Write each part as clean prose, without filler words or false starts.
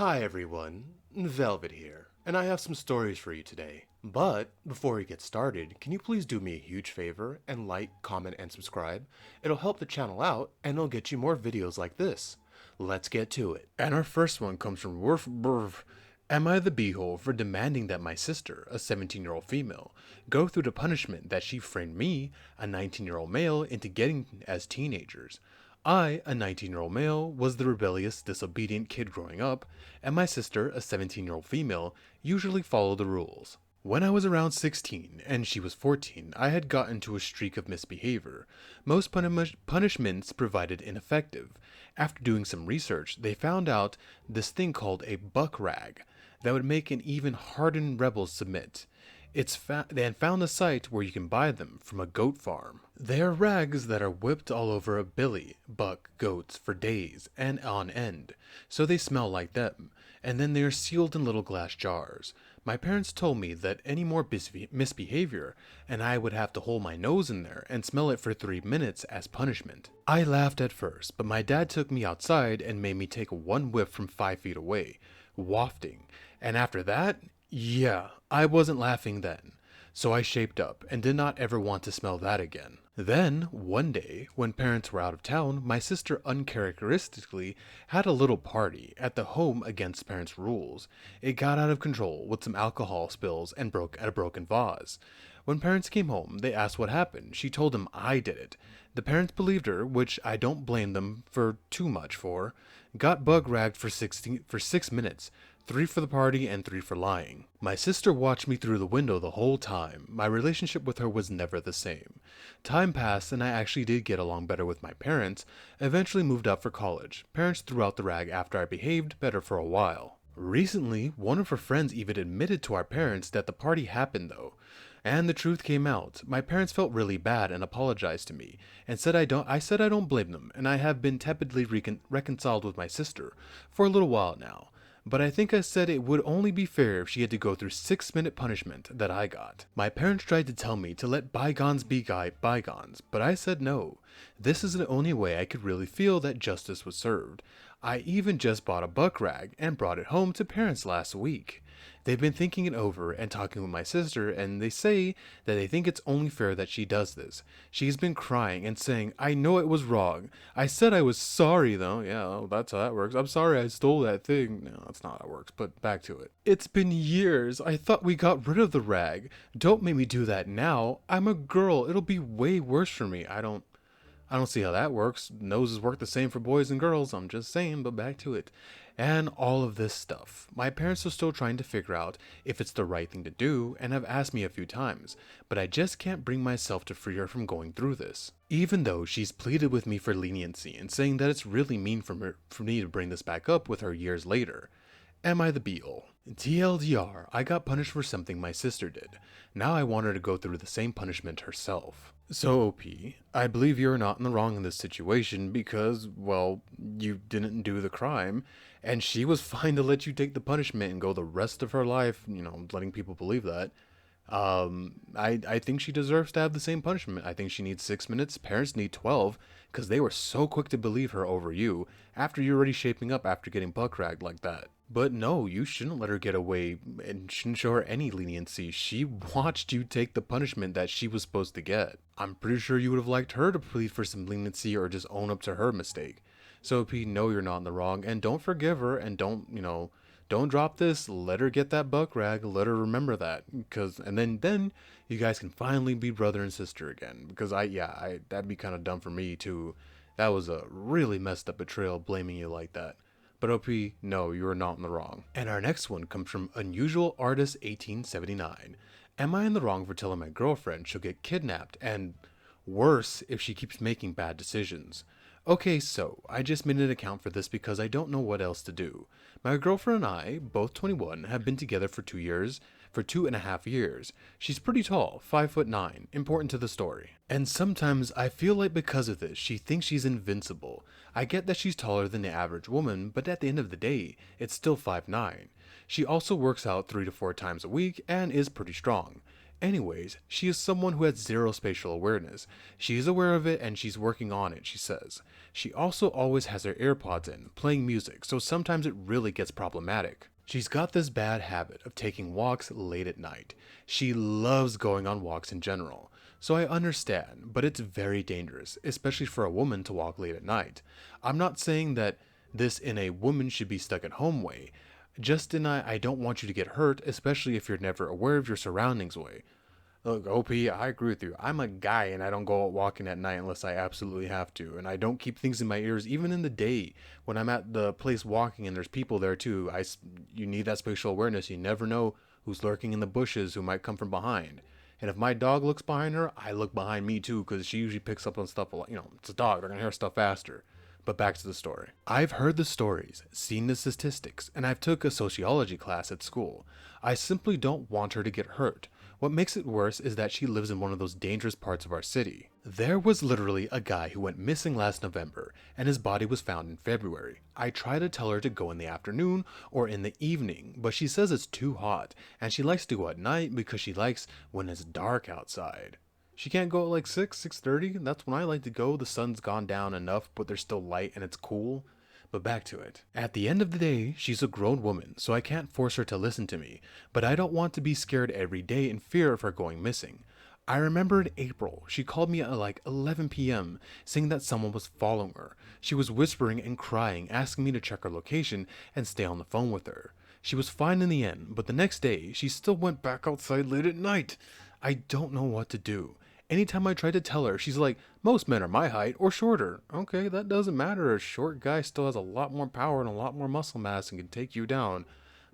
Hi everyone, Velvet here, and I have some stories for you today. But before we get started, can you please do me a huge favor and like, comment, and subscribe? It'll help the channel out and it'll get you more videos like this. Let's get to it. And our first one comes from Worf Brv. Am I the beehole for demanding that my sister, a 17-year-old female, go through the punishment that she framed me, a 19-year-old male, into getting as teenagers? I, a 19-year-old male, was the rebellious, disobedient kid growing up, and my sister, a 17-year-old female, usually followed the rules. When I was around 16 and she was 14, I had gotten into a streak of misbehavior. Most punishments provided ineffective. After doing some research, they found out this thing called a buck rag that would make an even hardened rebel submit. They had found a site where you can buy them from a goat farm. They are rags that are whipped all over a billy, buck, goats for days and on end, so they smell like them, and then they are sealed in little glass jars. My parents told me that any more misbehavior, and I would have to hold my nose in there and smell it for 3 minutes as punishment. I laughed at first, but my dad took me outside and made me take one whiff from 5 feet away, wafting, and after that, yeah, I wasn't laughing then, so I shaped up and did not ever want to smell that again. Then, one day, when parents were out of town, my sister uncharacteristically had a little party at the home against parents' rules. It got out of control with some alcohol spills and broke at a broken vase. When parents came home, they asked what happened. She told them I did it. The parents believed her, which I don't blame them for too much for. Got bug ragged for 6 minutes. 3 for the party and 3 for lying. My sister watched me through the window the whole time. My relationship with her was never the same. Time passed and I actually did get along better with my parents, eventually moved out for college. Parents threw out the rag after I behaved better for a while. Recently, one of her friends even admitted to our parents that the party happened though. And the truth came out. My parents felt really bad and apologized to me, and I said I don't blame them, and I have been tepidly reconciled with my sister for a little while now. But I think I said it would only be fair if she had to go through 6-minute punishment that I got. My parents tried to tell me to let bygones be bygones, but I said no. This is the only way I could really feel that justice was served. I even just bought a buck rag and brought it home to parents last week. They've been thinking it over and talking with my sister, and they say that they think it's only fair that she does this. She's been crying and saying, I know it was wrong. I said I was sorry though. Yeah, well, that's how that works. I'm sorry I stole that thing. No, that's not how it works, but back to it. It's been years. I thought we got rid of the rag. Don't make me do that now. I'm a girl. It'll be way worse for me. I don't see how that works. Noses work the same for boys and girls. I'm just saying, but back to it. And all of this stuff. My parents are still trying to figure out if it's the right thing to do and have asked me a few times, but I just can't bring myself to free her from going through this. Even though she's pleaded with me for leniency and saying that it's really mean for me to bring this back up with her years later. Am I the be-all? TLDR, I got punished for something my sister did. Now I want her to go through the same punishment herself. So OP, I believe you're not in the wrong in this situation because, well, you didn't do the crime, and she was fine to let you take the punishment and go the rest of her life, letting people believe that. I think she deserves to have the same punishment. I think she needs 6 minutes. Parents need 12 because they were so quick to believe her over you after you're already shaping up after getting buck ragged like that. But no, you shouldn't let her get away and shouldn't show her any leniency. She watched you take the punishment that she was supposed to get. I'm pretty sure you would have liked her to plead for some leniency or just own up to her mistake. So P, no, you're not in the wrong, and don't forgive her, and don't drop this. Let her get that buck rag. Let her remember that, and then you guys can finally be brother and sister again. Because that'd be kind of dumb for me too. That was a really messed up betrayal, blaming you like that. But OP, no, you are not in the wrong. And our next one comes from Unusual Artist 1879. Am I in the wrong for telling my girlfriend she'll get kidnapped and worse if she keeps making bad decisions? Okay, so I just made an account for this because I don't know what else to do. My girlfriend and I, both 21, have been together for 2.5 years. She's pretty tall, 5'9", important to the story. And sometimes I feel like because of this, she thinks she's invincible. I get that she's taller than the average woman, but at the end of the day, it's still 5'9". She also works out 3 to 4 times a week and is pretty strong. Anyways, she is someone who has zero spatial awareness. She is aware of it and she's working on it, she says. She also always has her AirPods in, playing music, so sometimes it really gets problematic. She's got this bad habit of taking walks late at night. She loves going on walks in general. So I understand, but it's very dangerous, especially for a woman to walk late at night. I'm not saying that this in a woman should be stuck at home way. Just in I don't want you to get hurt, especially if you're never aware of your surroundings way. Look, OP, I agree with you. I'm a guy and I don't go out walking at night unless I absolutely have to. And I don't keep things in my ears even in the day when I'm at the place walking and there's people there too. You need that spatial awareness. You never know who's lurking in the bushes, who might come from behind. And if my dog looks behind her, I look behind me too because she usually picks up on stuff a lot. You know, it's a dog. They're going to hear stuff faster. But back to the story. I've heard the stories, seen the statistics, and I've took a sociology class at school. I simply don't want her to get hurt. What makes it worse is that she lives in one of those dangerous parts of our city. There was literally a guy who went missing last November, and his body was found in February. I try to tell her to go in the afternoon or in the evening, but she says it's too hot, and she likes to go at night because she likes when it's dark outside. She can't go at like 6:30? That's when I like to go. The sun's gone down enough, but there's still light and it's cool. But back to it. At the end of the day, she's a grown woman, so I can't force her to listen to me, but I don't want to be scared every day in fear of her going missing. I remember in April, she called me at like 11 p.m. saying that someone was following her. She was whispering and crying, asking me to check her location and stay on the phone with her. She was fine in the end, but the next day, she still went back outside late at night. I don't know what to do. Anytime I try to tell her, she's like, most men are my height or shorter. Okay, that doesn't matter. A short guy still has a lot more power and a lot more muscle mass and can take you down.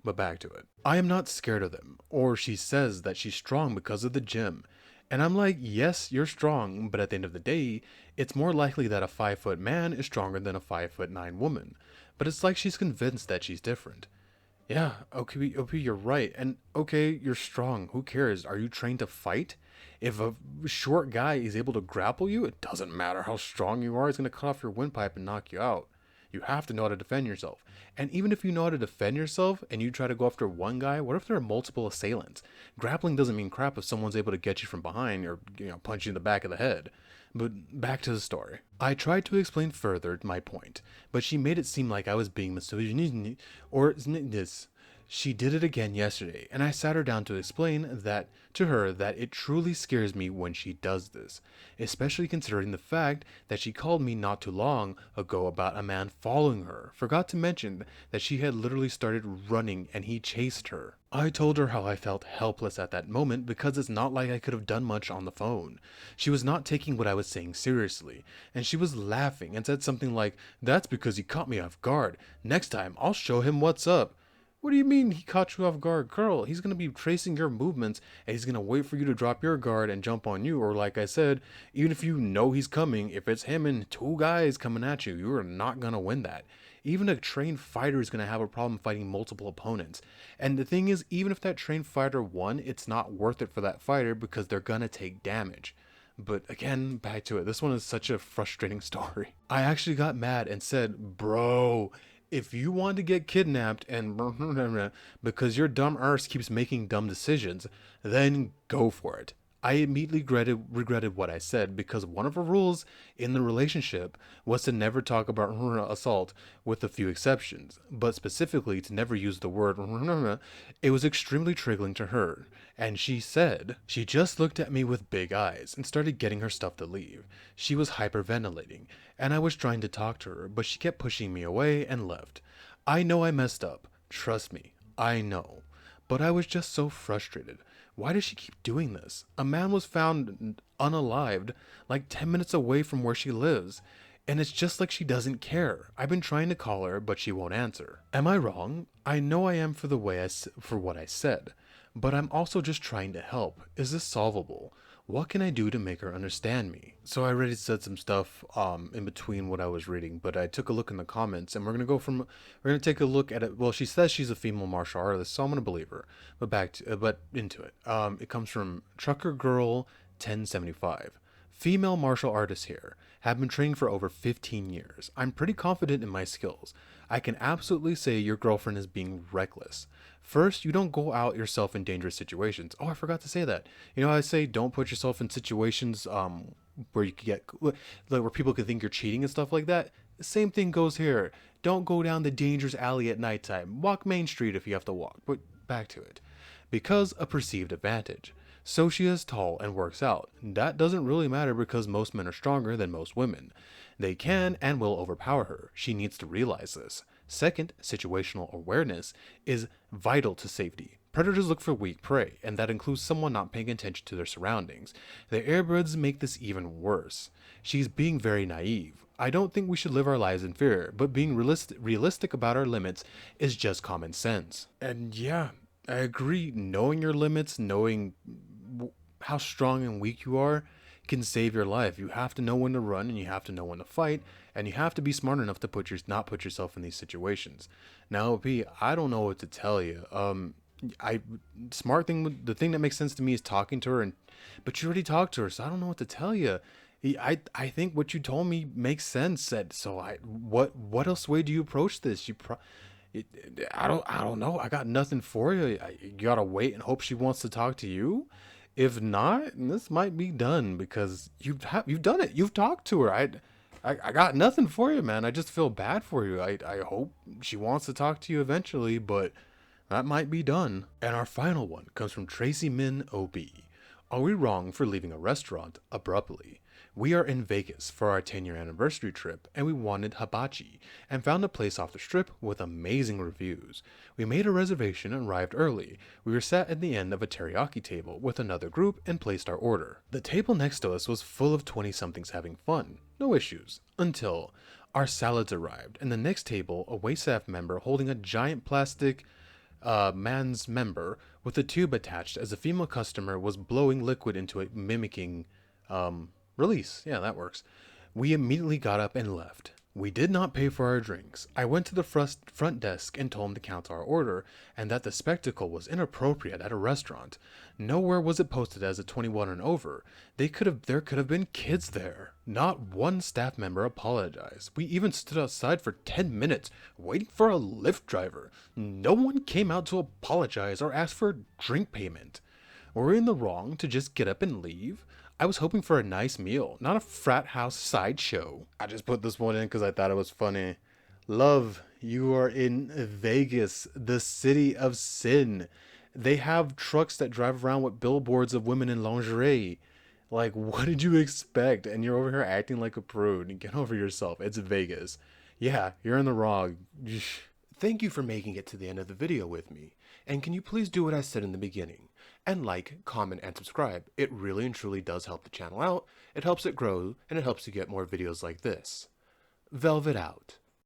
But back to it. I am not scared of them. Or she says that she's strong because of the gym. And I'm like, yes, you're strong, but at the end of the day, it's more likely that a 5-foot man is stronger than a 5'9" woman. But it's like she's convinced that she's different. Yeah, okay, okay, you're right. And okay, you're strong. Who cares? Are you trained to fight? If a short guy is able to grapple you, it doesn't matter how strong you are. It's going to cut off your windpipe and knock you out. You have to know how to defend yourself. And even if you know how to defend yourself and you try to go after one guy, what if there are multiple assailants? Grappling doesn't mean crap if someone's able to get you from behind or, punch you in the back of the head. But back to the story. I tried to explain further my point, but she made it seem like I was being misogynistic or this. She did it again yesterday, and I sat her down to explain that to her that it truly scares me when she does this, especially considering the fact that she called me not too long ago about a man following her. Forgot to mention that she had literally started running and he chased her. I told her how I felt helpless at that moment because it's not like I could have done much on the phone. She was not taking what I was saying seriously, and she was laughing and said something like, "That's because he caught me off guard. Next time, I'll show him what's up." What do you mean he caught you off guard? Girl, he's going to be tracing your movements and he's going to wait for you to drop your guard and jump on you. Or like I said, even if you know he's coming, if it's him and two guys coming at you, you are not going to win that. Even a trained fighter is going to have a problem fighting multiple opponents. And the thing is, even if that trained fighter won, it's not worth it for that fighter because they're going to take damage. But again, back to it. This one is such a frustrating story. I actually got mad and said, bro, if you want to get kidnapped and because your dumb arse keeps making dumb decisions, then go for it. I immediately regretted what I said because one of the rules in the relationship was to never talk about assault with a few exceptions, but specifically to never use the word. It was extremely triggering to her, and she said she just looked at me with big eyes and started getting her stuff to leave. She was hyperventilating, and I was trying to talk to her, but she kept pushing me away and left. I know I messed up. Trust me, I know. But I was just so frustrated. Why does she keep doing this? A man was found unalived like 10 minutes away from where she lives, and it's just like she doesn't care. I've been trying to call her, but she won't answer. Am I wrong? I know I am for what I said, but I'm also just trying to help. Is this solvable? What can I do to make her understand me? So I already said some stuff in between what I was reading, but I took a look in the comments and we're gonna take a look at it. Well, she says she's a female martial artist, so I'm gonna believe her. But into it. It comes from Trucker Girl 1075. Female martial artist here. Have been training for over 15 years. I'm pretty confident in my skills. I can absolutely say your girlfriend is being reckless. First, you don't go out yourself in dangerous situations. Oh, I forgot to say that. You know, I say don't put yourself in situations where you could get like where people could think you're cheating and stuff like that. Same thing goes here. Don't go down the dangerous alley at nighttime. Walk Main Street if you have to walk. But back to it. Because a perceived advantage. So she is tall and works out. That doesn't really matter because most men are stronger than most women. They can and will overpower her. She needs to realize this. Second, situational awareness is vital to safety. Predators look for weak prey, and that includes someone not paying attention to their surroundings. The earbuds make this even worse. She's being very naive. I don't think we should live our lives in fear, but being realistic about our limits is just common sense. And yeah, I agree. Knowing your limits, knowing how strong and weak you are, can save your life. You have to know when to run, and you have to know when to fight, and you have to be smart enough to not put yourself in these situations. Now, P, I don't know what to tell you. I smart thing, the thing that makes sense to me is talking to her, but you already talked to her, so I don't know what to tell you. I think what you told me makes sense. What else way do you approach this? I don't know. I got nothing for you. You gotta wait and hope she wants to talk to you. If not, this might be done because you've done it. You've talked to her. I got nothing for you, man. I just feel bad for you. I hope she wants to talk to you eventually, but that might be done. And our final one comes from Tracy Min OB. Are we wrong for leaving a restaurant abruptly? We are in Vegas for our 10-year anniversary trip, and we wanted hibachi, and found a place off the strip with amazing reviews. We made a reservation and arrived early. We were sat at the end of a teriyaki table with another group and placed our order. The table next to us was full of 20-somethings having fun. No issues. Until our salads arrived, and the next table, a waitstaff member holding a giant plastic man's member with a tube attached as a female customer was blowing liquid into it, mimicking release. Yeah, that works. We immediately got up and left. We did not pay for our drinks. I went to the front desk and told him to count our order and that the spectacle was inappropriate at a restaurant. Nowhere was it posted as a 21 and over. There could have been kids there. Not one staff member apologized. We even stood outside for 10 minutes waiting for a Lyft driver. No one came out to apologize or ask for drink payment. Were we in the wrong to just get up and leave? I was hoping for a nice meal, not a frat house sideshow. I just put this one in because I thought it was funny. Love, you are in Vegas, the city of sin. They have trucks that drive around with billboards of women in lingerie. Like, what did you expect? And you're over here acting like a prude. Get over yourself. It's Vegas. Yeah, you're in the wrong. Thank you for making it to the end of the video with me. And can you please do what I said in the beginning? And like, comment, and subscribe. It really and truly does help the channel out. It helps it grow, and it helps you get more videos like this. Velvet out.